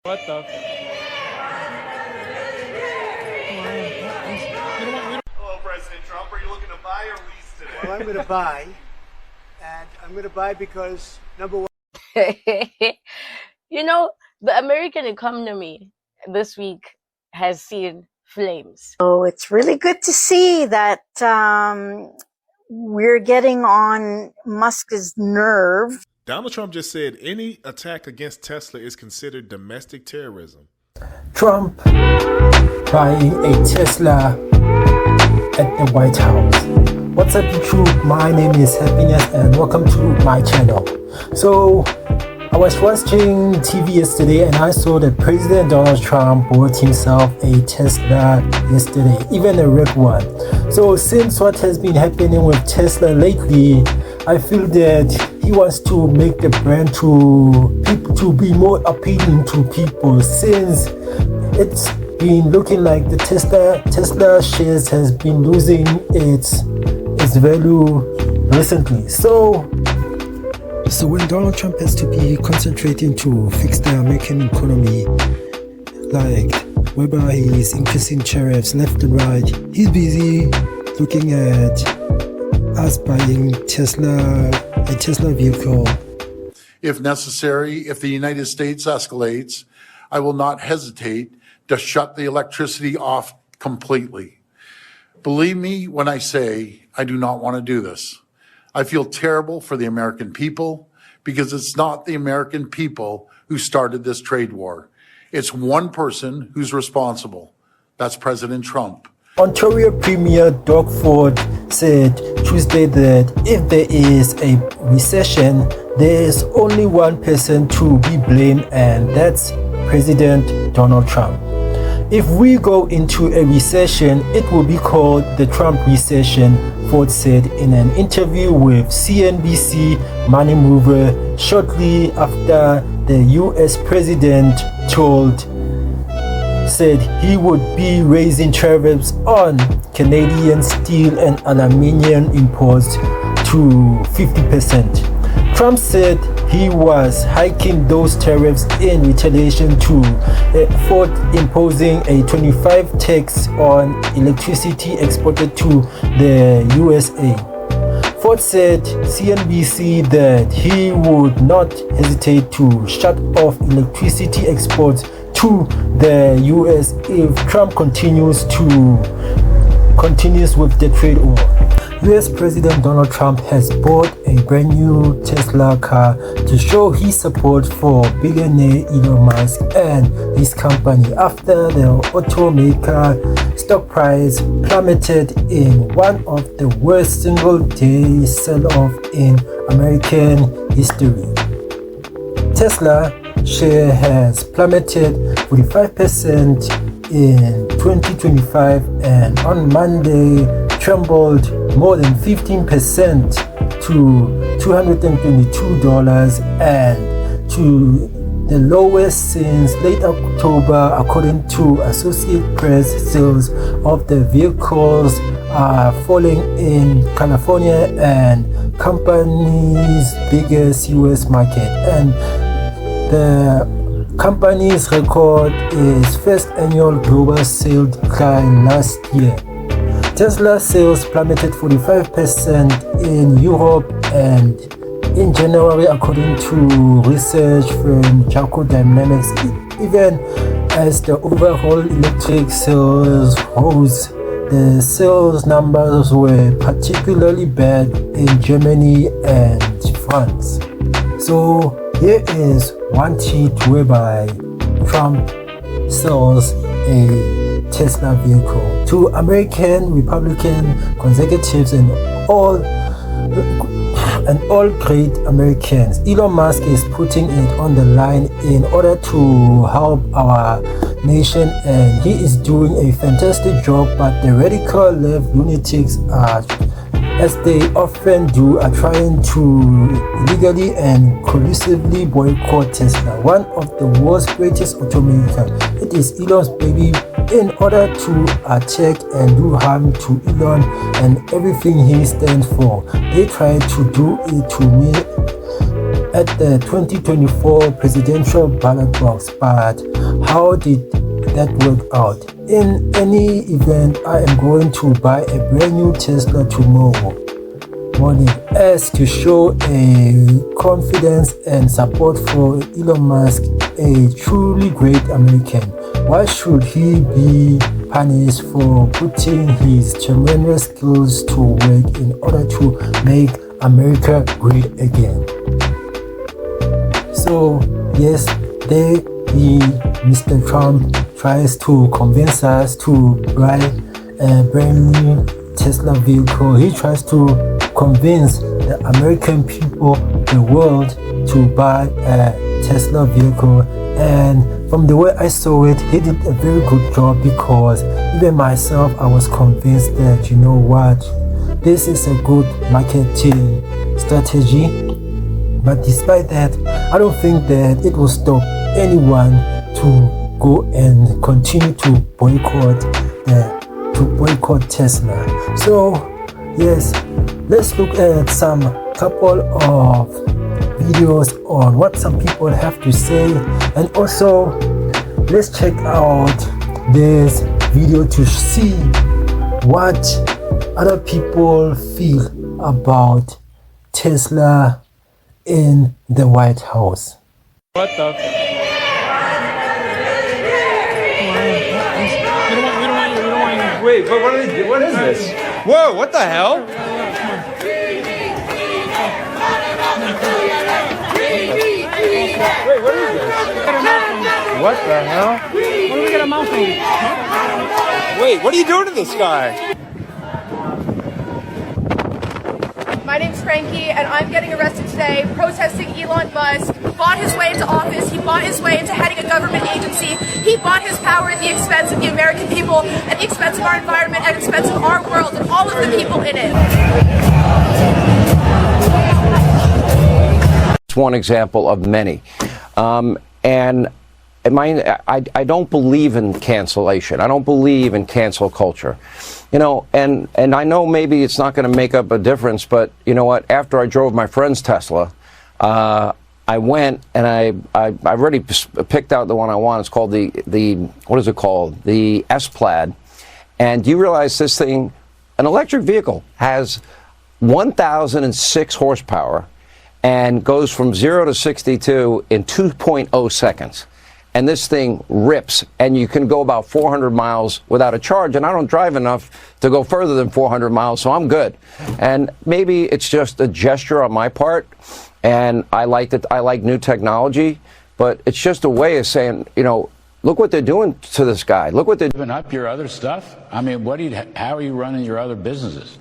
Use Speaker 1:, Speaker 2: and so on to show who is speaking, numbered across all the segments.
Speaker 1: What the?
Speaker 2: Hello, President Trump. Are you looking to buy or lease today?
Speaker 3: Well, I'm going to buy, and I'm going to buy because, number one,
Speaker 4: You know, the American economy this week has seen flames.
Speaker 5: So it's really good to see that we're getting on Musk's nerve.
Speaker 6: Donald Trump just said any attack against Tesla is considered domestic terrorism.
Speaker 7: Trump buying a Tesla at the White House. What's up, YouTube? My name is Happiness and welcome to my channel. So I was watching TV yesterday and I saw that President Donald Trump bought himself a Tesla yesterday, even a red one. So since what has been happening with Tesla lately, I feel that he wants to make the brand to be more appealing to people, since it's been looking like the Tesla shares has been losing its value recently. So when Donald Trump has to be concentrating to fix the American economy, like whereby he's increasing tariffs left and right, he's busy looking at us buying a Tesla vehicle.
Speaker 8: If necessary, if the United States escalates, I will not hesitate to shut the electricity off completely. Believe me when I say I do not want to do this. I feel terrible for the American people because it's not the American people who started this trade war. It's one person who's responsible. That's President Trump.
Speaker 7: Ontario Premier Doug Ford said Tuesday that if there is a recession, there's only one person to be blamed, and that's President Donald Trump. If we go into a recession, it will be called the Trump recession, Ford said in an interview with CNBC Money Mover shortly after the US president said he would be raising tariffs on Canadian steel and aluminium imports to 50%. Trump said he was hiking those tariffs in retaliation to Ford imposing a 25% tax on electricity exported to the USA. Ford said CNBC that he would not hesitate to shut off electricity exports to the US if Trump continues with the trade war. US President Donald Trump has bought a brand new Tesla car to show his support for billionaire Elon Musk and his company after the automaker stock price plummeted in one of the worst single-day sell-off in American history. Tesla share has plummeted 45% in 2025 and on Monday trembled more than 15% to $222 and to the lowest since late October, according to Associated Press. Sales of the vehicles are falling in California and company's biggest US market, and the company's record is first annual global sales decline last year. Tesla sales plummeted 45% in Europe and in January, according to research firm Jaco Dynamics, even as the overall electric sales rose. The sales numbers were particularly bad in Germany and France. So here is one tweet whereby Trump sells a Tesla vehicle to American Republican conservatives and all great Americans. Elon Musk is putting it on the line in order to help our nation, and he is doing a fantastic job, but the radical left lunatics are, as they often do, are trying to illegally and collusively boycott Tesla, one of the world's greatest automakers. It is Elon's baby, in order to attack and do harm to Elon and everything he stands for. They try to do it to me at the 2024 presidential ballot box, but how did that work out? In any event, I am going to buy a brand new Tesla tomorrow morning as to show a confidence and support for Elon Musk, a truly great American. Why should he be punished for putting his tremendous skills to work in order to make America great again? So yes, Mr. Trump tries to convince us to buy a brand new Tesla vehicle. He tries to convince the American people, the world, to buy a Tesla vehicle. And from the way I saw it, he did a very good job, because even myself, I was convinced that, you know what, this is a good marketing strategy. But despite that, I don't think that it will stop anyone to go and continue to boycott Tesla. So yes, let's look at some couple of videos on what some people have to say, and also let's check out this video to see what other people feel about Tesla in the White House.
Speaker 1: What the? We don't want you. Wait, but what is this? Whoa, what the hell? Wait, what is this? What the hell? What do we get a mouth on? Wait, what are you doing to this guy?
Speaker 9: My name's Frankie, and I'm getting arrested today protesting Elon Musk. He bought his way into office. He bought his way into heading a government agency. He bought his power at the expense of the American people, at the expense of our environment, at the expense of our world, and all of the people in it.
Speaker 10: It's one example of many. And I don't believe in cancellation. I don't believe in cancel culture. You know, and I know maybe it's not going to make up a difference, but you know what? After I drove my friend's Tesla, I went and I already picked out the one I want. It's called the what is it called? The S-Plaid. And do you realize this thing, an electric vehicle, has 1,006 horsepower and goes from 0 to 62 in 2.0 seconds. And this thing rips, and you can go about 400 miles without a charge. And I don't drive enough to go further than 400 miles, so I'm good. And maybe it's just a gesture on my part, and I like new technology, but it's just a way of saying, you know, look what they're doing to this guy. Look what they're
Speaker 11: giving up your other stuff. I mean, how are you running your other businesses?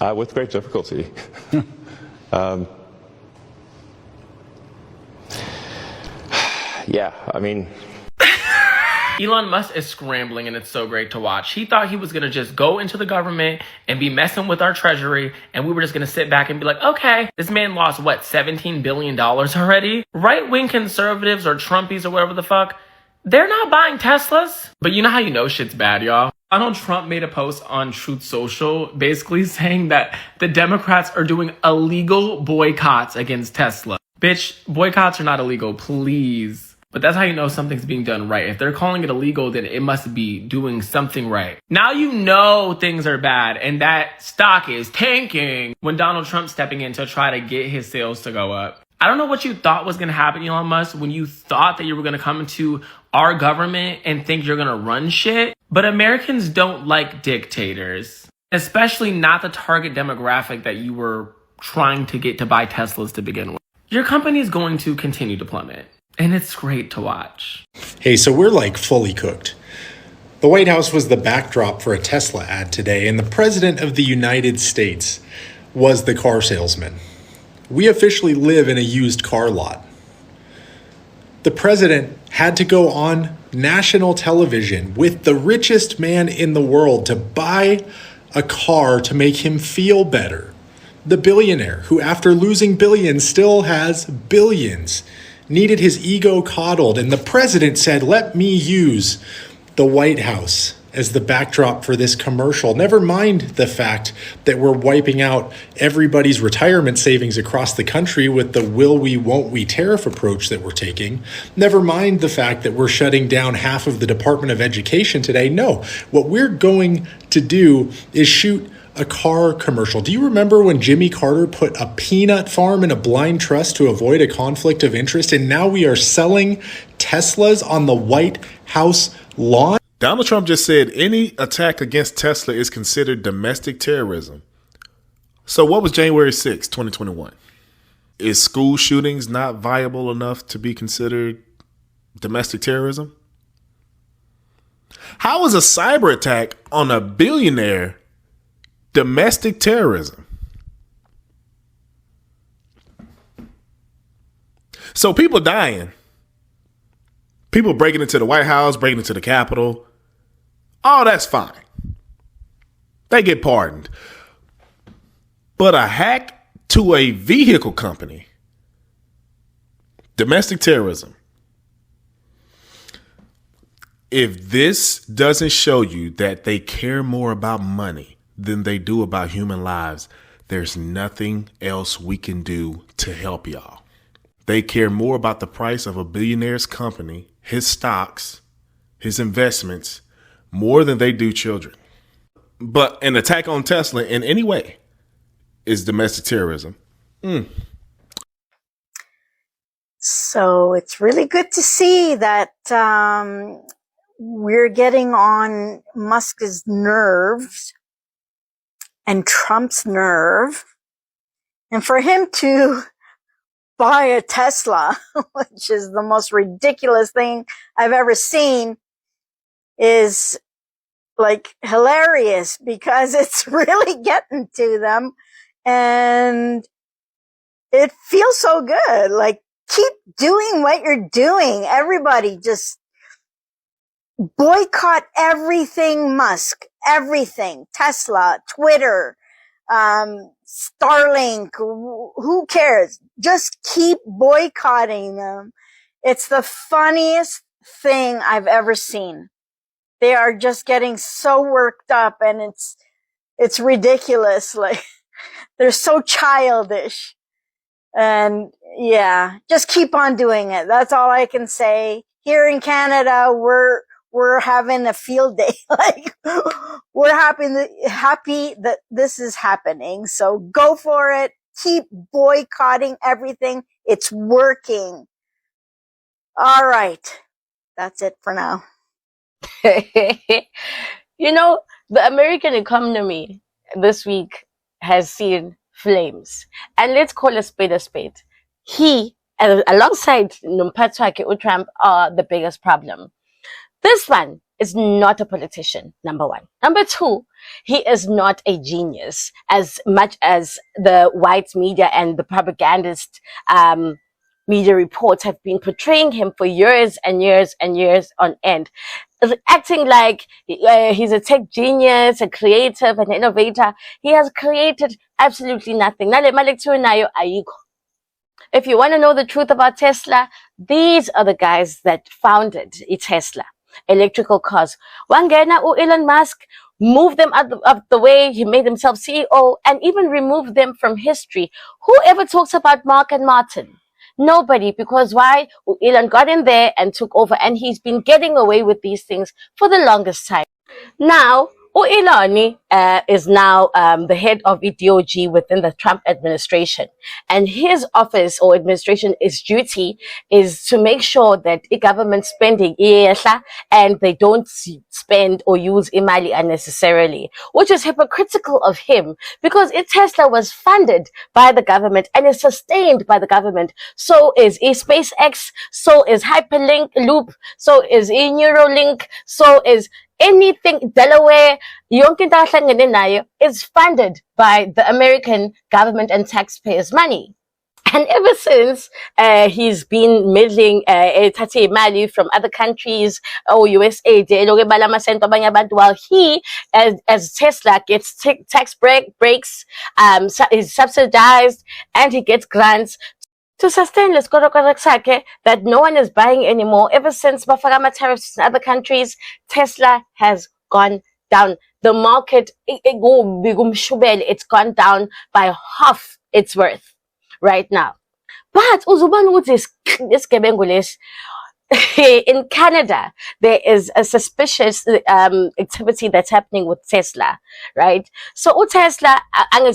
Speaker 12: With great difficulty. Yeah, I mean...
Speaker 13: Elon Musk is scrambling, and it's so great to watch. He thought he was going to just go into the government and be messing with our treasury, and we were just going to sit back and be like, okay, this man lost, what, $17 billion already? Right-wing conservatives or Trumpies or whatever the fuck, they're not buying Teslas. But you know how you know shit's bad, y'all? Donald Trump made a post on Truth Social basically saying that the Democrats are doing illegal boycotts against Tesla. Bitch, boycotts are not illegal, please. But that's how you know something's being done right. If they're calling it illegal, then it must be doing something right. Now you know things are bad and that stock is tanking when Donald Trump's stepping in to try to get his sales to go up. I don't know what you thought was going to happen, Elon Musk, when you thought that you were going to come into our government and think you're going to run shit. But Americans don't like dictators, especially not the target demographic that you were trying to get to buy Teslas to begin with. Your company is going to continue to plummet. And it's great to watch.
Speaker 14: Hey, so we're like fully cooked. The White House was the backdrop for a Tesla ad today, and the President of the United States was the car salesman. We officially live in a used car lot. The President had to go on national television with the richest man in the world to buy a car to make him feel better. The billionaire, who after losing billions still has billions, needed his ego coddled, and the president said, let me use the White House as the backdrop for this commercial. Never mind the fact that we're wiping out everybody's retirement savings across the country with the will we, won't we tariff approach that we're taking. Never mind the fact that we're shutting down half of the Department of Education today. No, what we're going to do is shoot a car commercial. Do you remember when Jimmy Carter put a peanut farm in a blind trust to avoid a conflict of interest? And now we are selling Teslas on the White House lawn?
Speaker 6: Donald Trump just said any attack against Tesla is considered domestic terrorism. So what was January 6, 2021? Is school shootings not viable enough to be considered domestic terrorism? How is a cyber attack on a billionaire domestic terrorism? So people dying, people breaking into the White House, breaking into the Capitol, all that's fine. They get pardoned. But a hack to a vehicle company, domestic terrorism. If this doesn't show you that they care more about money than they do about human lives, there's nothing else we can do to help y'all. They care more about the price of a billionaire's company, his stocks, his investments, more than they do children. But an attack on Tesla in any way is domestic terrorism.
Speaker 5: So it's really good to see that we're getting on Musk's nerves and Trump's nerve. And for him to buy a Tesla, which is the most ridiculous thing I've ever seen, is like hilarious because it's really getting to them and it feels so good. Like, keep doing what you're doing. Everybody just boycott everything Musk, everything, Tesla, Twitter, Starlink, who cares? Just keep boycotting them. It's the funniest thing I've ever seen. They are just getting so worked up and it's ridiculous. Like, they're so childish. And yeah, just keep on doing it. That's all I can say. Here in Canada, we're having a field day. Like, we're happy that this is happening. So go for it. Keep boycotting everything. It's working. All right. That's it for now.
Speaker 4: You know, the American economy this week has seen flames. And let's call a spade a spade. He, alongside Numpatwake Trump, are the biggest problem. This one is not a politician, number one. Number two, he is not a genius, as much as the white media and the propagandist media reports have been portraying him for years and years and years on end, acting like he's a tech genius, a creative, an innovator. He has created absolutely nothing. If you want to know the truth about Tesla, these are the guys that founded Tesla, electrical cars. Wangena Elon Musk moved them out of the way. He made himself CEO and even removed them from history. Whoever talks about Mark and Martin? Nobody, because why? Elon got in there and took over, and he's been getting away with these things for the longest time. Now, Elon is now the head of ideology within the Trump administration, and his office or administration duty is to make sure that government spending and they don't spend or use imali unnecessarily, which is hypocritical of him because Tesla was funded by the government and is sustained by the government. So is SpaceX, so is Hyperlink Loop, so is Neuralink, so is anything Delaware, is funded by the American government and taxpayers' money. And ever since he's been meddling money from other countries or USA, while he, as Tesla, gets tax breaks, is subsidized, and he gets grants to sustain that no one is buying anymore. Ever since Bafagama tariffs in other countries, Tesla has gone down. The market, it's gone down by half its worth right now. But in Canada, there is a suspicious activity that's happening with Tesla, right? So Tesla,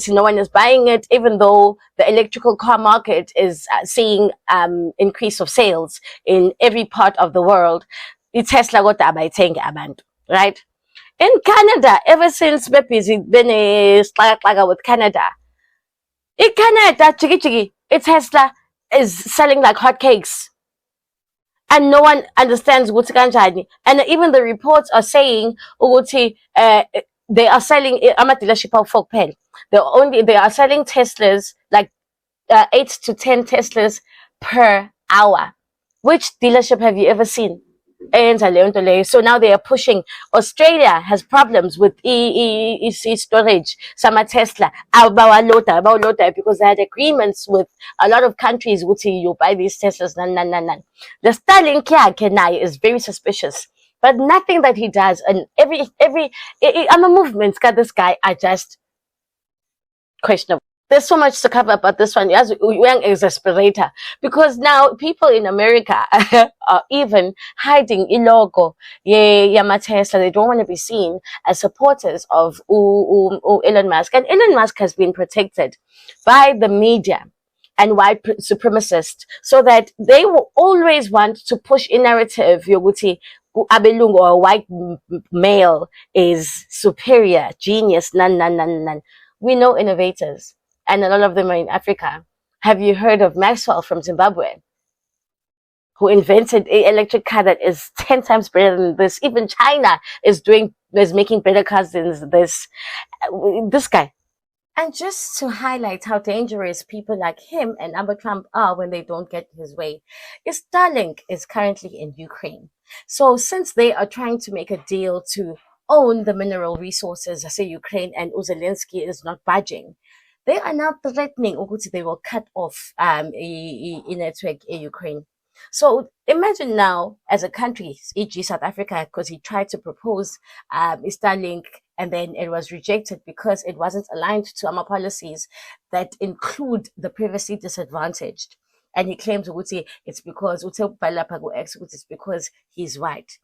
Speaker 4: no one is buying it, even though the electrical car market is seeing increase of sales in every part of the world. Tesla got abantu, right? In Canada, ever since we're busy, been with Canada. In Canada, Tesla is selling like hotcakes. And no one understands what's kanjani. And even the reports are saying they are selling a dealership of folk pen. They are selling Teslas like 8 to 10 Teslas per hour. Which dealership have you ever seen? So now they are pushing. Australia has problems with storage. Some Tesla, because they had agreements with a lot of countries. Would say you buy these Teslas, The Starlink is very suspicious, but nothing that he does, and I'm a movement. This guy, I just questionable. There's so much to cover about this one. As young exasperator, because now people in America are even hiding ilogo. Tesla. They don't want to be seen as supporters of Elon Musk, and Elon Musk has been protected by the media and white supremacists, so that they will always want to push a narrative. Yoguti abelungu or a white male is superior, genius. None. We know innovators. And a lot of them are in Africa. Have you heard of Maxwell from Zimbabwe, who invented an electric car that is 10 times better than this? Even China is making better cars than this guy. And just to highlight how dangerous people like him and Trump are when they don't get his way, Starlink is currently in Ukraine. So since they are trying to make a deal to own the mineral resources, I say Ukraine, and Zelensky is not budging, they are now threatening they will cut off network in Ukraine. So imagine now, as a country, e.g. South Africa, because he tried to propose Starlink, and then it was rejected because it wasn't aligned to our policies that include the privacy disadvantaged. And he claims it's because it's because he's white.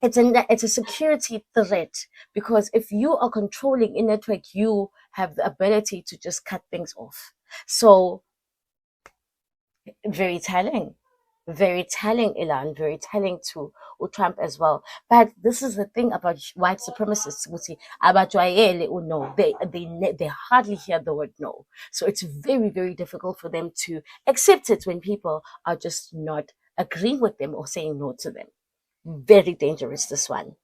Speaker 4: It's a security threat, because if you are controlling a network, you have the ability to just cut things off. So very telling, Elon, very telling to Trump as well. But this is the thing about white supremacists. They hardly hear the word no. So it's very, very difficult for them to accept it when people are just not agreeing with them or saying no to them. Very dangerous, this one.